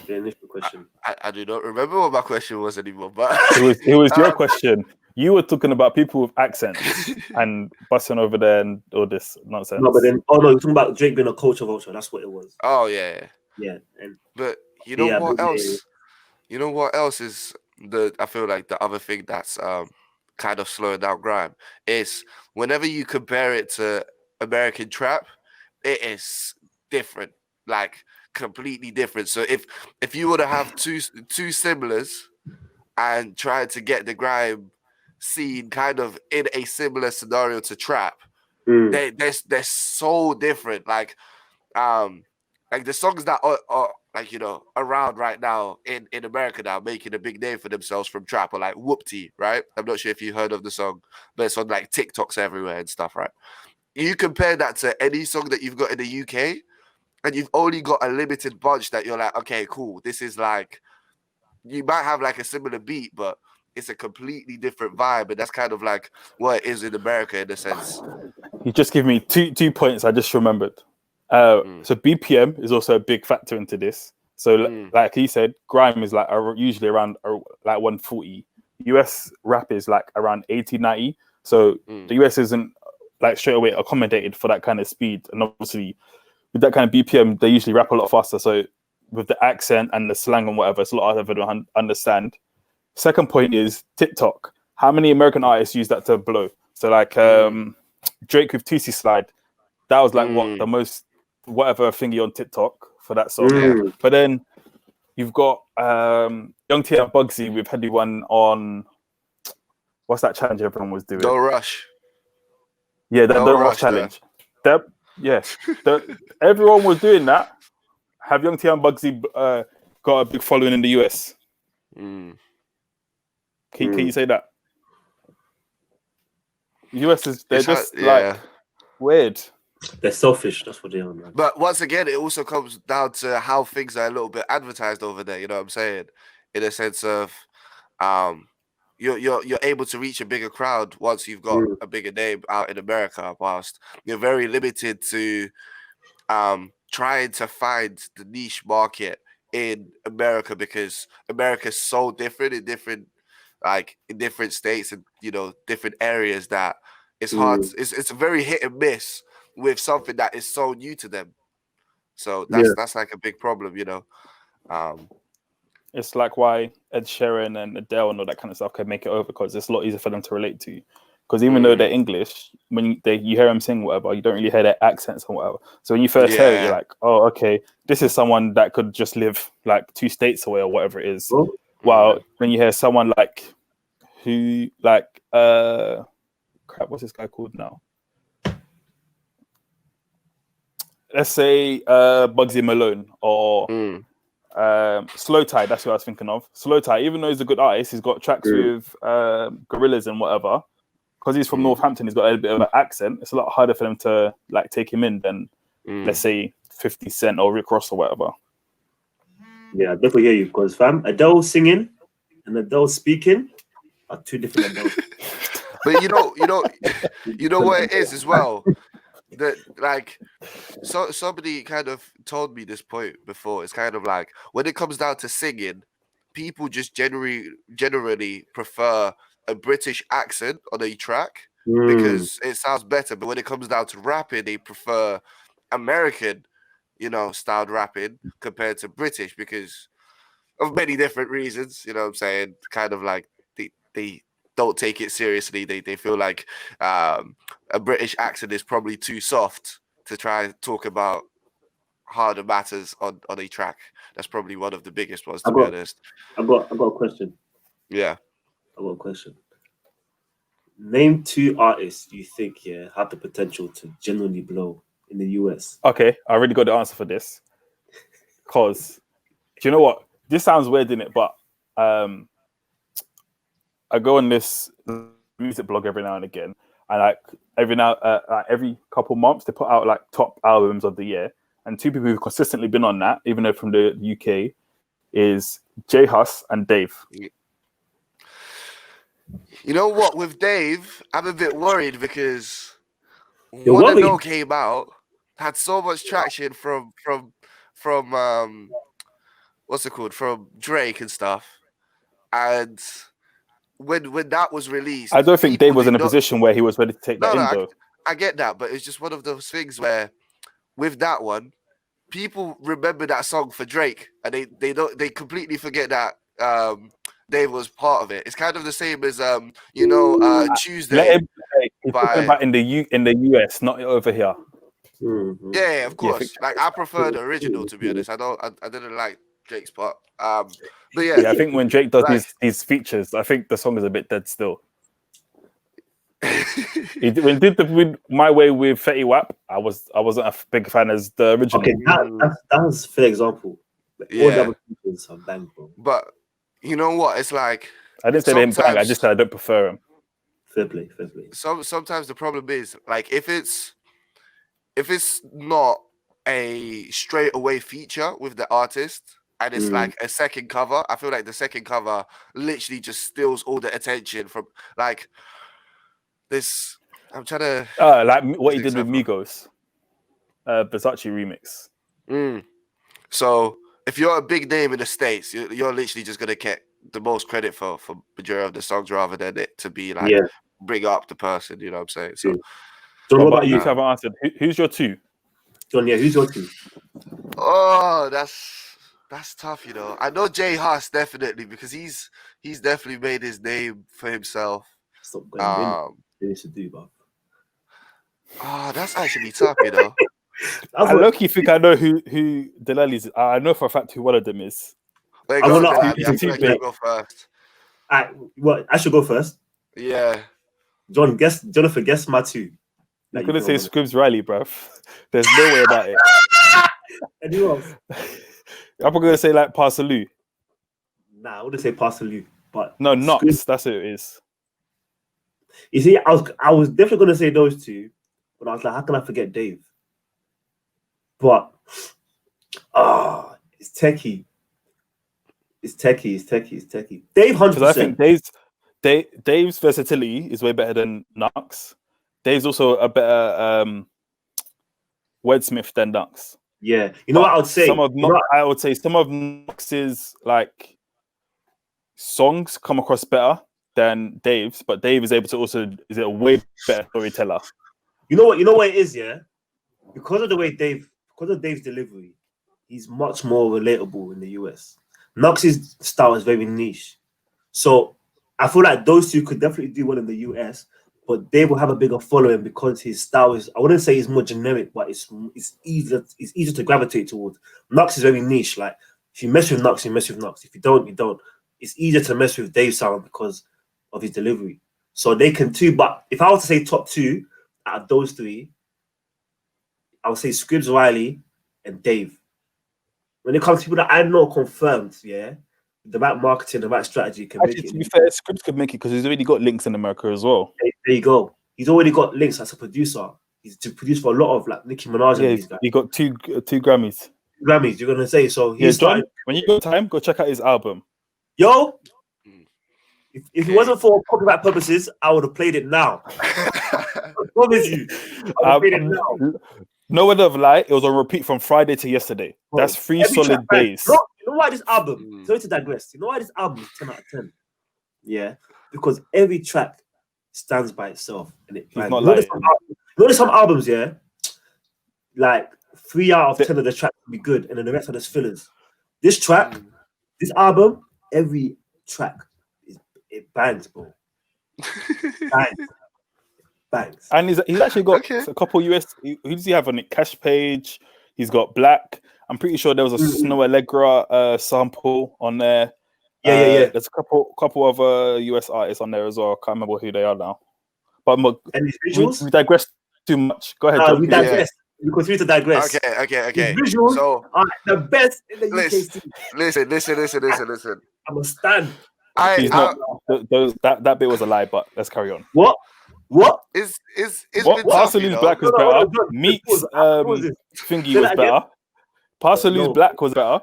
The initial I, question. I do not remember what my question was anymore. But It was your um, question. You were talking about people with accents and busting over there and all this No, but nonsense. then no, you're talking about Drake being a culture vulture. That's what it was. oh yeah. Yeah, and But you know yeah, but what yeah. else? You know what else is the? I feel like the other thing that's kind of slowing down grime is whenever you compare it to American trap, it is different, like completely different. So if you were to have two similars and try to get the grime scene kind of in a similar scenario to trap, Mm. they're so different. Um like the songs that are like around right now in America now making a big name for themselves from trap are like Whoopty, right? I'm not sure if you heard of the song, but it's on like TikToks everywhere and stuff, right? You compare that to any song that you've got in the UK, and you've only got a limited bunch that you're like, okay, cool. This is like you might have like a similar beat, but it's a completely different vibe, and that's kind of like what it is in America in a sense. You just give me two points. I just remembered. Mm, So BPM is also a big factor into this. So mm, like he said, grime is like usually around like 140. US rap is like around 80, 90. So mm, the US isn't like straight away accommodated for that kind of speed. And obviously with that kind of BPM, they usually rap a lot faster. So with the accent and the slang and whatever, it's a lot harder to understand. Second point is TikTok. How many American artists use that to blow? So like mm, Drake with TC Slide, that was like what the mm. most whatever thingy on TikTok for that song. Yeah. Mm. But then you've got Young T and Bugsy with Heady One on what's that challenge everyone was doing? Don't rush. Yeah, the Don't Don't Rush rush there. challenge. That yeah, everyone was doing that. Have Young T and Bugsy got a big following in the US? Mm. Can you Mm. say that? US is they're It's hard, just yeah. like weird. They're selfish. That's what they are, man. But once again, it also comes down to how things are a little bit advertised over there. You know what I'm saying? In a sense of, um, you're able to reach a bigger crowd once you've got Mm. a bigger name out in America. Whilst you're very limited to trying to find the niche market in America because America's so different in different in different states and different areas that it's hard. Mm. It's a very hit and miss with something that is so new to them. So Yeah. that's like a big problem. Um, It's like why Ed Sheeran and Adele and all that kind of stuff can make it over because it's a lot easier for them to relate to. Because even though they're English, when you hear them sing whatever, you don't really hear their accents and whatever. So when you first hear it, you're like, oh, okay, this is someone that could just live like 2 states away or whatever it is. Bro, While when you hear someone like crap, what's this guy called now? Let's say Bugsy Malone or Slow Tie. That's what I was thinking of. Slow Tie, even though he's a good artist, he's got tracks with Gorillaz and whatever. Because he's from Northampton, he's got a bit of an accent. It's a lot harder for them to like take him in than, let's say, 50 Cent or Rick Ross or whatever. Yeah, I definitely hear you. Because fam, Adele singing and Adele speaking are 2 different Adele. But you know what it is as well. That like, so somebody kind of told me this point before. It's kind of like when it comes down to singing, people just generally prefer a British accent on a track because it sounds better. But when it comes down to rapping, they prefer American, styled rapping compared to British because of many different reasons. You know what I'm saying? Kind of like they don't take it seriously. They feel like a British accent is probably too soft to try and talk about harder matters on a track. That's probably one of the biggest ones, to be honest. I got a question. Yeah. I got a question. Name 2 artists you think have the potential to genuinely blow in the US. Okay, I already got the answer for this. Cause do you know what? This sounds weird, isn't it? But I go on this music blog every now and again, and like every couple months they put out like top albums of the year. And 2 people who've consistently been on that, even though from the UK, is J Hus and Dave. You know what? With Dave, I'm a bit worried because You're Wanna worried? Know came out, had so much traction from what's it called? From Drake and stuff. And when that was released, I don't think people Dave was did in a not- position where he was ready to take that in, No, though. I get that, but it's just one of those things where with that one, people remember that song for Drake, and they completely forget that Dave was part of it. It's kind of the same as Tuesday. Let him play. He's by- talking about in the US, not over here. Yeah, of course. think- Like I prefer the original, to be honest. I didn't like Drake's part. But Yeah, I think when Drake does Like- these features, I think the song is a bit dead still. When he did with My Way with Fetty Wap, I wasn't a big fan as the original. Okay, that's a fair example. All the Yeah. other features are bang, bro. But you know what? It's like I didn't say they didn't bang. I sometimes- just said I don't prefer him. Fair play. sometimes the problem is like if it's not a straight away feature with the artist and it's like a second cover, I feel like the second cover literally just steals all the attention from like this. I'm trying to Like what he did with example. Migos, Versace remix. So if you're a big name in the States, you're literally just gonna get the most credit for majority of the songs rather than it to be like bring up the person. You know what I'm saying? So John, What what about about you? you? Haven't answered. Who's your 2? John, who's your 2? oh, that's tough. I know Jay Huss definitely because he's definitely made his name for himself. Stop going in. To do, bro. That's actually tough. I low-key think I know who Delali's. I know for a fact who one of them is. There you I go, wanna- Delali. he's I a feel like teammate. you go first. I should go first. Yeah. Jonathan, guess my 2. I'm gonna say Scribs Riley, bruv. There's no way about it. And who else? I'm gonna say like Parsaloo. Nah, I wouldn't say Pastor Lou, but No, Knox. That's who it is. you see, I was definitely gonna say those 2, but I was like, how can I forget Dave? But it's techie. It's techie. Dave 100%. Because I think Dave's versatility is way better than Knox. Dave's also a better wordsmith than Knox. Yeah, you know what I would say. I would say some of Knox's like songs come across better than Dave's, but Dave is able to is a way better storyteller. You know what it is, yeah? Because of Dave's delivery, he's much more relatable in the US. Knox's style is very niche. So I feel like those 2 could definitely do well in the US, but Dave will have a bigger following because his style is, I wouldn't say it's more generic, but it's easier to gravitate towards. Nux is very niche. Like if you mess with Nux, you mess with Nux. If you don't, you don't. It's easier to mess with Dave's sound because of his delivery. So they can too. But if I was to say top two out of those three, I would say Scribs, Wiley, and Dave. When it comes to people that I know confirmed, yeah, the right marketing, the right strategy can Actually, make it. to be fair, Scripps could make it because he's already got links in America as well. There you go. He's already got links as a producer. He's to produce for a lot of like Nicki Minaj and Yeah, these guys. he got two Grammys. Grammys, you're gonna say so. Yeah, He's John, started. when you got time, go check out his album. Yo, if it Okay. wasn't for copyright purposes, I would have played it now. I promise you. I would have played it now. No word of lie, it was on repeat from Friday to yesterday. Bro, That's 3 every solid track, right? days. You know why this album? Mm. Sorry to digress. You know why this album is 10 out of 10? Yeah, because every track stands by itself and it. He's Man, not you know lying. there's some albums, yeah, like 3 out of 10 of the tracks will be good, and then the rest are just fillers. This track, this album, every track it bangs, bro. Bangs. And he's actually got Okay. a couple US. Who does he have on it? Cash Page. He's got Black. I'm pretty sure there was a Snow Allegra sample on there. Yeah. There's a couple of US artists on there as well. I can't remember who they are now. But And his visuals? we digress too much. Go ahead, John. We digress. We continue to digress. Okay. His visuals So are the best in the UK listen, scene. listen. I'm a stand. He's not. That bit was a lie, but let's carry on. What? It's What? been tough, Parcel you Lose know? Black was No, better. no, Meek's what was it? thingy Say was that again. better. Parcel Lose No. Black was better.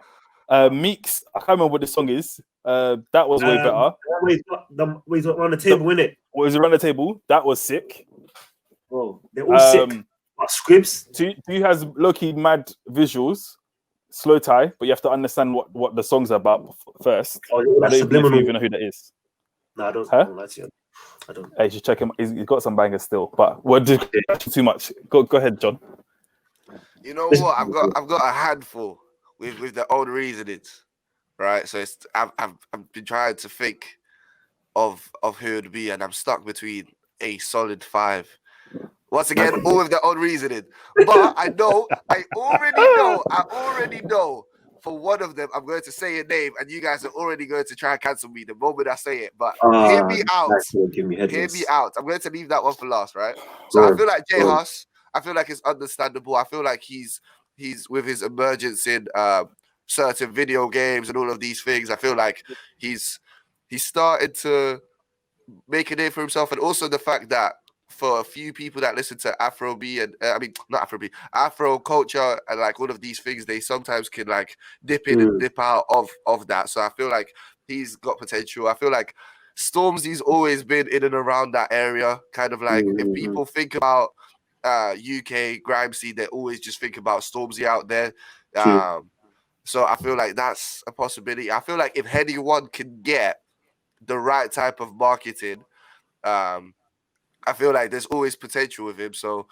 Meek's, I can't remember what the song is. That was way better. He's on the table, innit? What was around the table? That was sick. Bro, they're all sick. But Scribs, Two has low-key mad visuals, slow tie, but you have to understand what the song's about first. oh, I don't that's even know if you subliminal. even know who that is. No, I don't. Huh? No, that's it. I don't. Hey, you should check him. He's got some bangers still, but we're just too much. Go ahead, John. You know what? I've got a handful with the own reasonings, right? So it's I've been trying to think of who it'd be, and I'm stuck between a solid 5. Once again, all with their own reasoning. But I already know for one of them, I'm going to say a name, and you guys are already going to try and cancel me the moment I say it. But hear me out. Give me Hear me out. I'm going to leave that one for last, right? So I feel like Jay Huss, I feel like it's understandable. I feel like he's with his emergence in certain video games and all of these things. I feel like he's started to make a name for himself, and also the fact that for a few people that listen to Afrobeat and not Afrobeat, Afro culture and like all of these things, they sometimes can like dip in and dip out of that. So I feel like he's got potential. I feel like Stormzy's always been in and around that area. Kind of like if people think about UK grime scene, they always just think about Stormzy out there. So I feel like that's a possibility. I feel like if anyone can get the right type of marketing, I feel like there's always potential with him. So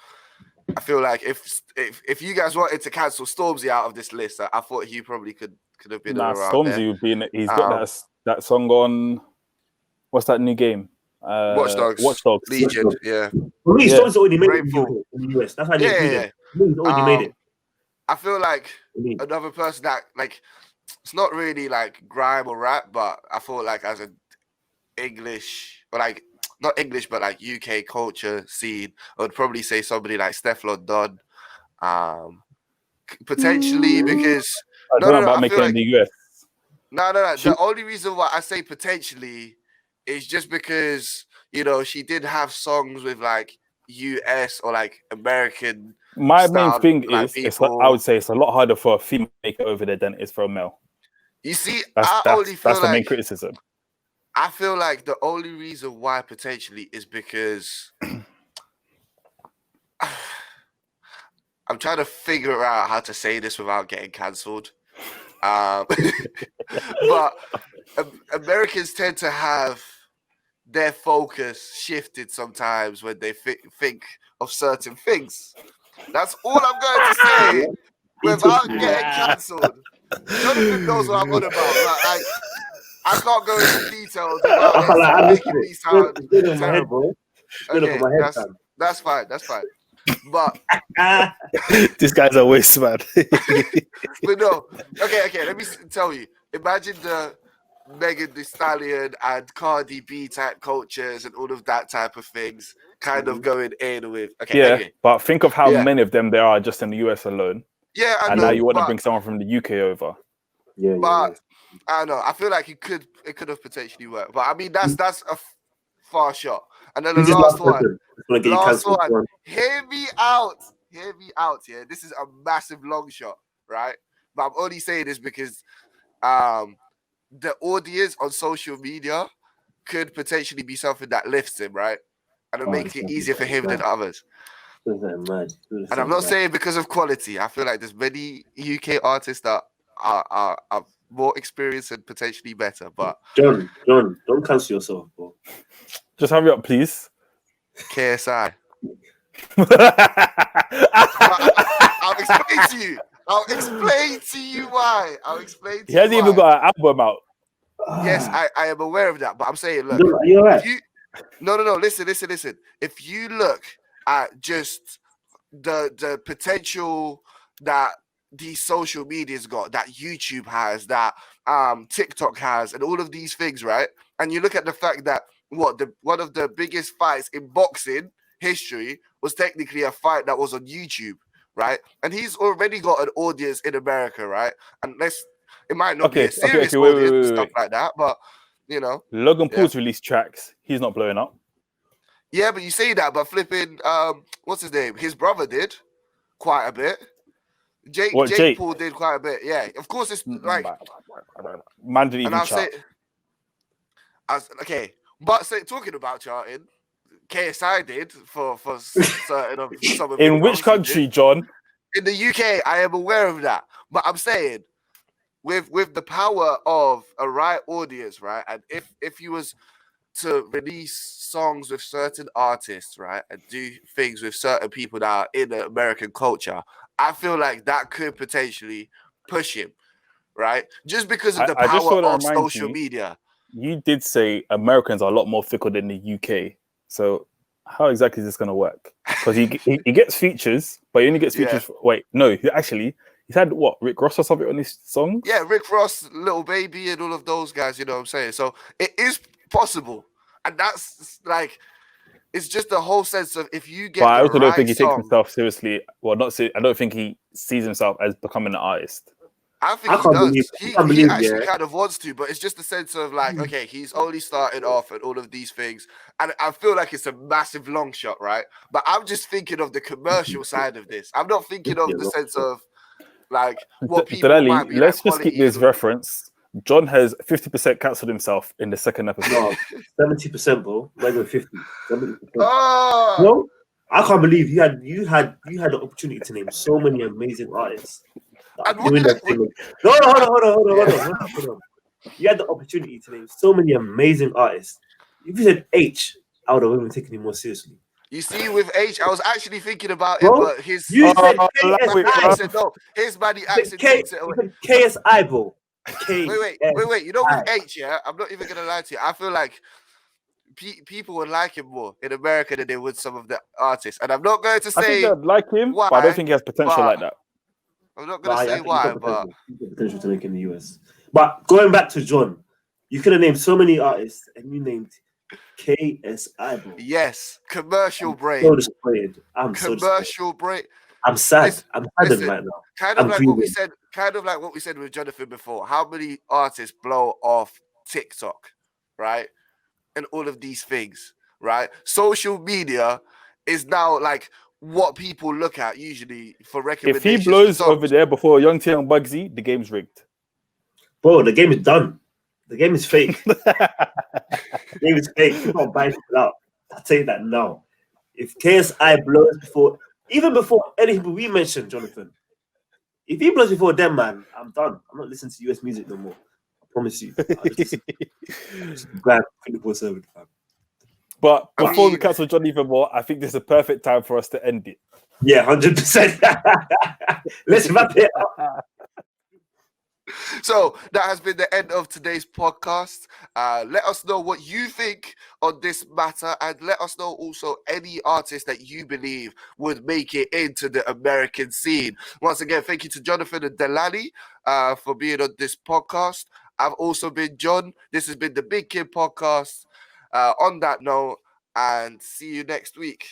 I feel like if you guys wanted to cancel Stormzy out of this list, I thought he probably could have been around Stormzy there. would be in it. He's got that song on. What's that new game? Watch Dogs. Legion. Yeah. For me, Yeah. Stormzy's already made it Rainfall. in the US. That's how they Yeah. it. He's already made it. I feel like another person that like it's not really like grime or rap, but I feel like as an English or like not English but like UK culture scene, I would probably say somebody like Stefflon Don, potentially because I don't know about I making feel it in the US. No. The only reason why I say potentially is just because she did have songs with like US or like American. My main thing like is, I would say it's a lot harder for a female to make it over there than it is for a male. You see, That's the main criticism. I feel like the only reason why potentially is because I'm trying to figure out how to say this without getting cancelled. But Americans tend to have their focus shifted sometimes when they think of certain things. That's all I'm going to say without getting cancelled. Jonathan knows what I'm on about. I can't go into details without making me sound terrible. Spin up Okay, on my head, fam. that's fine. That's fine. But This guy's a waste man. but no. Okay. Let me tell you. Imagine the Megan Thee Stallion and Cardi B type cultures and all of that type of things kind of going in with. Okay, Yeah, anyway. but think of how Yeah. many of them there are just in the US alone. Yeah, I And know. now you want to but, bring someone from the UK over. Yeah. but I don't know. I feel like it could have potentially worked. But I mean, that's a far shot. And then the Who's your last one. person? Just want to get you Last cancelled. one. Hear me out. Hear me out. Yeah, this is a massive long shot, right? But I'm only saying this because the audience on social media could potentially be something that lifts him, right? And it'll make it easier for him than others. And I'm not saying because of quality. I feel like there's many UK artists that are more experienced and potentially better. But John, don't cancel yourself, bro. Just hurry up, please. KSI. I'll explain to you. I'll explain to you why. I'll explain to He you hasn't even why. got an album out. Yes, I am aware of that, but I'm saying, look, No, are you alright? no. Listen. If you look at just the potential that these social media's got, that YouTube has, that TikTok has, and all of these things, right? And you look at the fact that one of the biggest fights in boxing history was technically a fight that was on YouTube, right? And he's already got an audience in America, right? And it might not be a serious audience and stuff like that, but you know. Logan Paul's released tracks. He's not blowing up. Yeah, but you say that, but flipping, what's his name? His brother did quite a bit. Jake Paul did quite a bit. Yeah, of course, it's like man didn't even chart. Okay, but talking about charting, KSI did for certain of some of In which country, John? In the UK, I am aware of that. But I'm saying, with the power of a right audience, right, and if you was to release songs with certain artists, right, and do things with certain people that are in the American culture, I feel like that could potentially push him, right? Just because of the power of social media. You did say Americans are a lot more fickle than the UK. So how exactly is this going to work? Because he gets features, but he only gets features. Wait, no, he's had what, Rick Ross or something on his songs? Yeah, Rick Ross, Little Baby, and all of those guys, you know what I'm saying? So it is possible. And that's like, it's just the whole sense of if you get but I also don't think he song, takes himself seriously. Well, I don't think he sees himself as becoming an artist. I think he does. He actually kind of wants to, but it's just a sense of like, okay, he's only started off and all of these things. And I feel like it's a massive long shot, right? But I'm just thinking of the commercial side of this. I'm not thinking of the sense of like what people might be let's just keep this reference. John has 50% cancelled himself in the second episode. No, 70%, bro. Not even 50. 70%. Oh! No, I can't believe you had the opportunity to name so many amazing artists. Hold on. You had the opportunity to name so many amazing artists. If you said H, I would have even taken him more seriously. You see, with H, I was actually thinking about it, but his KSI. No, his body accent takes it away. KSI, bro. Wait. You know, with H, yeah, I'm not even gonna lie to you. I feel like people would like him more in America than they would some of the artists, and I'm not going to say I think they'd like him, why, but I don't think he has potential like that. I'm not going to say why, but he's got potential to make in the US. But going back to John, you could have named so many artists, and you named KSI, bro. Yes, commercial break. So disappointed. Commercial break. I'm sad. I'm saddened right now. Kind of like what we said with Jonathan before. How many artists blow off TikTok, right? And all of these things, right? Social media is now like what people look at usually for recommendations. If he blows over there before Young T and Bugsy, the game's rigged. Bro, the game is done. The game is fake. The game is fake. You can't buy it out. I'll tell you that now. If KSI blows even before any people we mentioned, Jonathan, if he blows before them, man, I'm done. I'm not listening to US music no more. I promise you. Glad 24/7, fam. But before we cancel John even more, I think this is a perfect time for us to end it. Yeah, 100%. Let's wrap it up. So that has been the end of today's podcast. Let us know what you think on this matter, and let us know also any artist that you believe would make it into the American scene. Once again, thank you to Jonathan and Delali for being on this podcast. I've also been John. This has been the Big Kid Podcast. On that note, and see you next week.